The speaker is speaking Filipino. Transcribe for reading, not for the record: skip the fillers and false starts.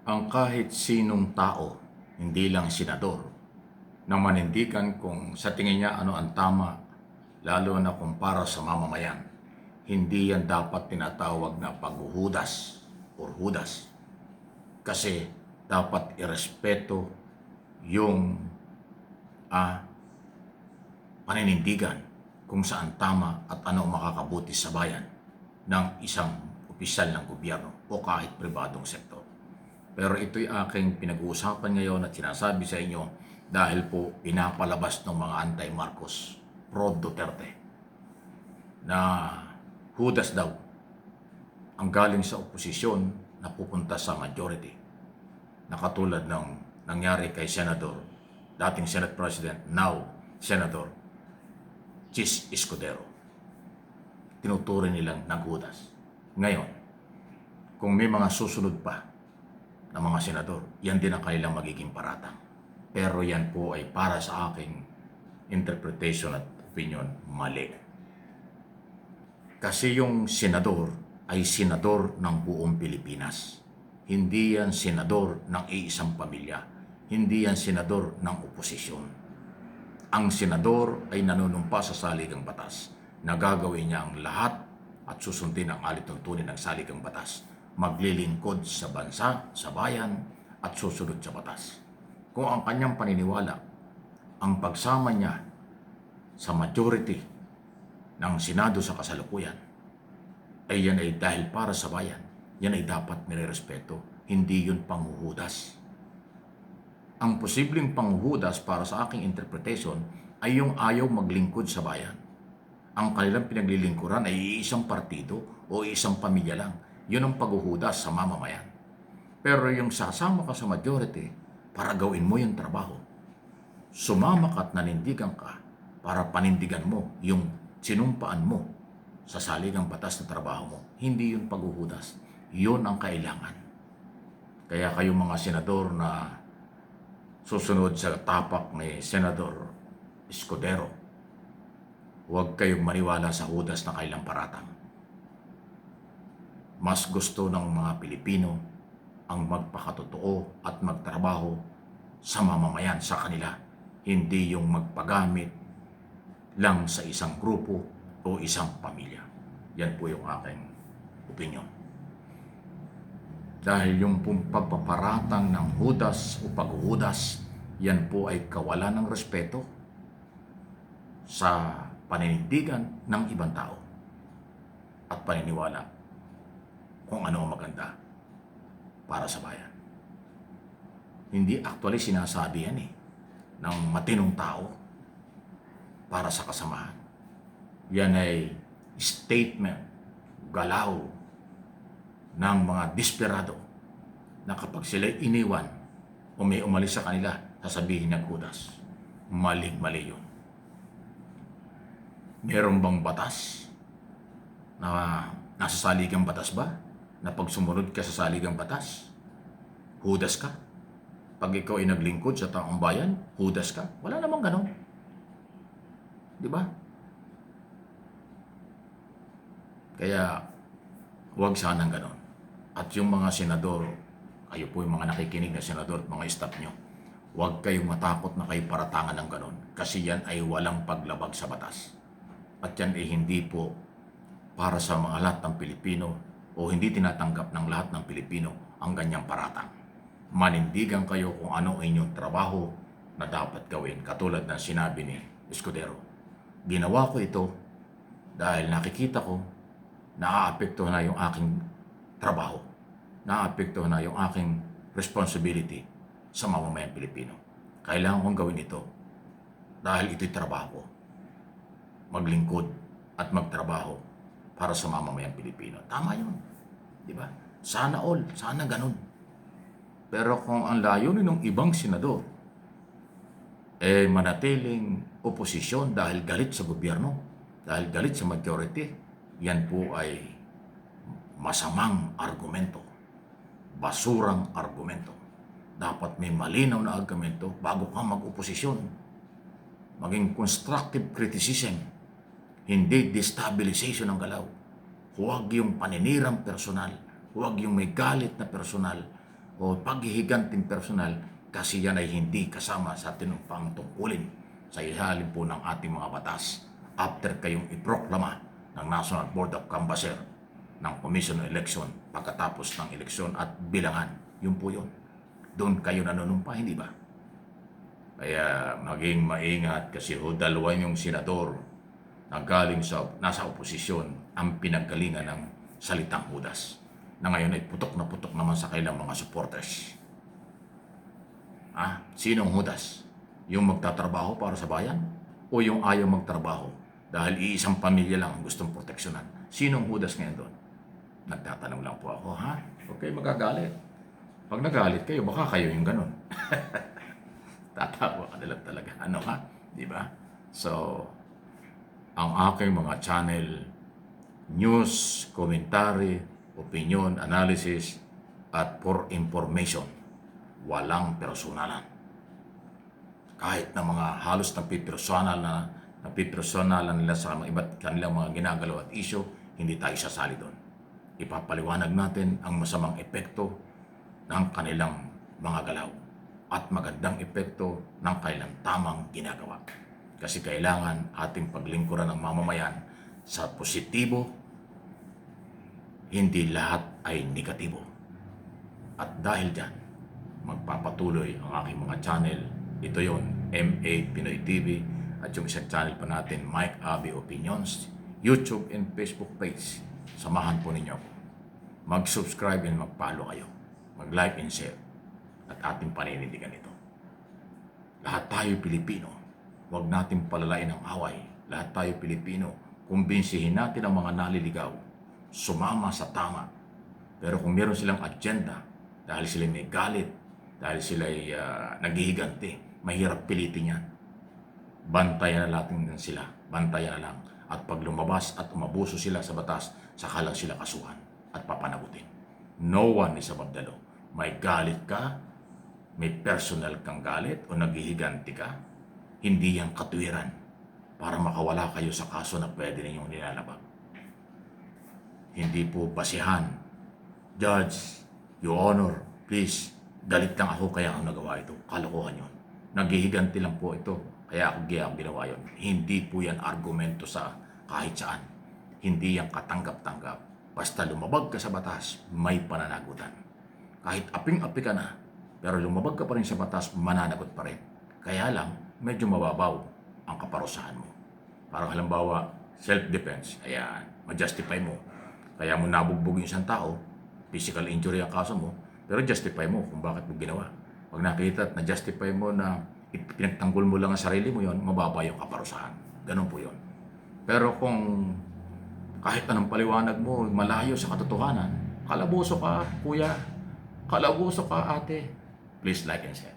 ang kahit sinong tao, hindi lang senador, na manindigan kung sa tingin niya ano ang tama, lalo na kung para sa mamamayan. Hindi yan dapat tinatawag na paghuhudas or hudas. Kasi dapat irespeto yung paninindigan kung saan tama at ano ang makakabuti sa bayan ng isang opisyal ng gobyerno o kahit pribadong sektor. Pero ito'y aking pinag-uusapan ngayon at sinasabi sa inyo dahil po pinapalabas ng mga anti-Marcos, pro-Duterte, na hudas daw ang galing sa oposisyon na pupunta sa majority, na katulad ng nangyari kay Senador, dating Senate President, now Senador Chis Escudero. Tinuturing nilang naghudas. Ngayon, kung may mga susunod pa na mga senador, yan din ang kanilang magiging paratang. Pero yan po ay para sa aking interpretation at opinion, mali. Kasi yung senador ay senador ng buong Pilipinas. Hindi yan senador ng iisang pamilya. Hindi yan senador ng oposisyon. Ang senador ay nanunumpa sa saligang batas na gagawin niya ang lahat at susundin ang alituntunin ng saligang batas. Maglilingkod sa bansa, sa bayan, at susunod sa batas. Kung ang kanyang paniniwala, ang pagsama niya sa majority ng Senado sa kasalukuyan, ay yan ay dahil para sa bayan, yan ay dapat nirerespeto, hindi yun panghuhudas. Ang posibleng panghuhudas para sa aking interpretation ay yung ayaw maglingkod sa bayan. Ang kanilang pinaglilingkuran ay isang partido o isang pamilya lang. Yun ang paghuhudas sa mamamayan. Pero yung sasama ka sa majority para gawin mo yung trabaho, sumama ka at nanindigan ka para panindigan mo yung sinumpaan mo sa saligang batas na trabaho mo. Hindi yun paghuhudas. Yun ang kailangan. Kaya kayong mga senador na susunod sa tapak ni Senador Escudero, huwag kayong maniwala sa hudas na kailang paratang. Mas gusto ng mga Pilipino ang magpakatotoo at magtrabaho sa mamamayan, sa kanila. Hindi yung magpagamit lang sa isang grupo o isang pamilya. Yan po yung aking opinion. Dahil yung pagpaparatang ng hudas o paghuhudas, yan po ay kawalan ng respeto sa paninindigan ng ibang tao at paniniwala kung ano ang maganda para sa bayan. Hindi actually sinasabi yan ng matinong tao para sa kasamahan. Yan ay statement, galaw ng mga desperado na kapag sila iniwan o may umalis sa kanila, sasabihin ng hudas. Maling-mali yun. Meron bang batas na nasa saligang batas ba? Na pag sumunod ka sa saligang batas, hudas ka? Pag ikaw ay naglingkod sa taong bayan, hudas ka? Wala namang ganon. Di ba? Kaya, huwag sanang ganon. At yung mga senador, kayo po yung mga nakikinig na senador at mga staff nyo, huwag kayong matakot na kayo paratangan ng ganon. Kasi yan ay walang paglabag sa batas. At yan ay hindi po para sa mga lahat ng Pilipino o hindi tinatanggap ng lahat ng Pilipino ang ganyang paratang. Manindigan kayo kung ano ang inyong trabaho na dapat gawin. Katulad ng sinabi ni Escudero, ginawa ko ito dahil nakikita ko naaapektuhan na yung aking trabaho, naaapektuhan na yung aking responsibility sa mamamayang Pilipino. Kailangan kong gawin ito dahil ito'y trabaho ko. Maglingkod at magtrabaho para sa mamamayang Pilipino. Tama yun. Di ba? Sana all, sana ganun. Pero kung ang layunin ng ibang senador manatiling oposisyon dahil galit sa gobyerno, dahil galit sa majority, yan po ay masamang argumento, basurang argumento. Dapat may malinaw na argumento bago ka mag-oposisyon. Maging constructive criticism, hindi destabilization ng galaw. Huwag yung paninirang personal, huwag yung may galit na personal, o paghihiganting personal kasi yan ay hindi kasama sa tinumpang tungkulin sa ilalim po ng ating mga batas after kayong iproklama ng National Board of Canvasser ng Commission on Election pagkatapos ng eleksyon at bilangan. Yun po yun. Doon kayo nanunumpa, hindi ba? Kaya maging maingat kasi dalawa yung senador na galing nasa oposisyon ang pinanggalingan ng salitang Judas na ngayon ay putok na putok naman sa kailang mga supporters. Sinong Judas? Yung magtatrabaho para sa bayan? O yung ayaw magtrabaho dahil iisang pamilya lang ang gustong proteksyonan? Sinong Judas ngayon doon? Nagtatanong lang po ako, ha? Huwag kayo magagalit. Pag nagalit kayo, baka kayo yung ganun. Tatawa ka na lang talaga. Ano ha? Di ba? So, ang aking mga channel, news, commentary, opinion, analysis, at for information, walang personalan. Kahit na mga halos napipersonalan nila sa iba't kanilang mga ginagalaw at isyo, hindi tayo sasali doon. Ipapaliwanag natin ang masamang epekto ng kanilang mga galaw at magandang epekto ng kailang tamang ginagawa. Kasi kailangan ating paglingkuran ng mamamayan sa positibo, hindi lahat ay negatibo. At dahil dyan, magpapatuloy ang aking mga channel. Ito yon, MA Pinoy TV, at yung isang channel pa natin, Mike Abby Opinions, YouTube and Facebook page. Samahan po ninyo ako. Mag-subscribe and mag-follow kayo. Mag-like and share. At ating paninindigan ito. Lahat tayo Pilipino. Huwag natin palalain ang away. Lahat tayo Pilipino. Kumbinsihin natin ang mga naliligaw. Sumama sa tama. Pero kung meron silang agenda, dahil sila may galit, dahil sila ay naghihiganti, mahirap pilitin yan. Bantayan na natin sila. Bantayan na lang. At pag lumabas at umabuso sila sa batas, saka lang sila kasuhan at papanagutin. No one is above the law. May galit ka, may personal kang galit o naghihiganti ka, hindi yan katuwiran para makawala kayo sa kaso na pwede ninyong nilalabag. Hindi po basihan. Judge, Your Honor, please, galit lang ako kaya ako nagawa ito. Kalokohan yun. Naghihiganti lang po ito. Kaya ako ginawa yun. Hindi po yan argumento sa kahit saan. Hindi yan katanggap-tanggap. Basta lumabag ka sa batas, may pananagutan. Kahit aping-api ka na, pero lumabag ka pa rin sa batas, mananagot pa rin. Kaya lang, medyo mababaw ang kaparusahan mo. Parang halimbawa, self-defense, ayan, ma-justify mo. Kaya mo nabugbog yung isang tao, physical injury ang kaso mo, pero justify mo kung bakit mo ginawa. Pag nakita at na-justify mo na pinagtanggol mo lang ang sarili mo yon, mababa yung kaparusahan. Ganun po yon. Pero kung kahit anong paliwanag mo, malayo sa katotohanan, kalabuso ka, kuya, kalabuso ka, ate. Please like and share.